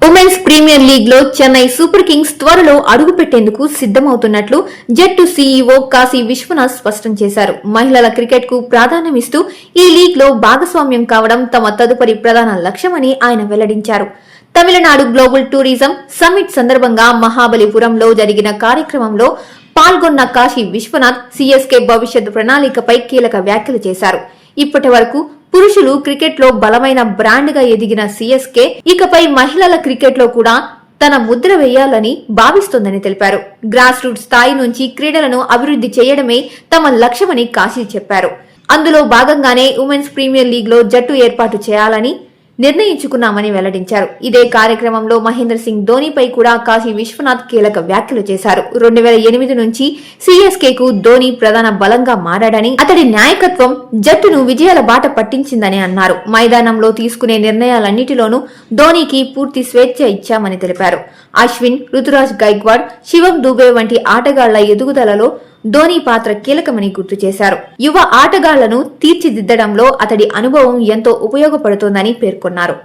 Women's premier league లో Chennai super Kings త్వరలో అడుగుపెట్టేందుకు సిద్దమవుతున్నట్లు జట్టు సీఈఓ కాశీ విశ్వనాథ్ స్పష్టం చేశారు. మహిళల క్రికెట్ కు ప్రాధాన్యమిస్తూ ఈ లీగ్ లో భాగస్వామ్యం కావడం తమ తదుపరి ప్రధాన లక్ష్యమని ఆయన వెల్లడించారు. తమిళనాడు గ్లోబల్ టూరిజం సమ్మిట్ సందర్భంగా మహాబలిపురంలో జరిగిన కార్యక్రమంలో పాల్గొన్న కాశీ విశ్వనాథ్ సీఎస్కే భవిష్యత్ ప్రణాళికపై కీలక వ్యాఖ్యలు చేశారు. ఇప్పటి వరకు పురుషులు క్రికెట్ లో బలమైన బ్రాండ్ గా ఎదిగిన సీఎస్కే ఇకపై మహిళల క్రికెట్ లో కూడా తన ముద్ర వేయాలని భావిస్తోందని తెలిపారు. గ్రాస్ రూట్ స్థాయి నుంచి క్రీడలను అభివృద్ధి చేయడమే తమ లక్ష్యమని కాశీ చెప్పారు. అందులో భాగంగానే ఉమెన్స్ ప్రీమియర్ లీగ్ లో జట్టు ఏర్పాటు చేయాలని నిర్ణయించుకున్నామని వెల్లడించారు. ఇదే కార్యక్రమంలో మహేంద్ర సింగ్ ధోనీపై కూడా కాశీ విశ్వనాథ్ కీలక వ్యాఖ్యలు చేశారు. 2008 నుంచి సీఎస్కే కు ధోనీ ప్రధాన బలంగా మారాడని, అతడి నాయకత్వం జట్టును విజయాల బాట పట్టించిందని అన్నారు. మైదానంలో తీసుకునే నిర్ణయాలన్నిటిలోనూ ధోనీకి పూర్తి స్వేచ్ఛ ఇచ్చామని తెలిపారు. అశ్విన్, రుతురాజ్ గైక్వాడ్, శివం దూబే వంటి ఆటగాళ్ల ఎదుగుదలలో ధోనీ పాత్ర కీలకమని గుర్తు చేశారు. యువ ఆటగాళ్లను తీర్చిదిద్దడంలో అతడి అనుభవం ఎంతో ఉపయోగపడుతోందని పేర్కొన్నారు.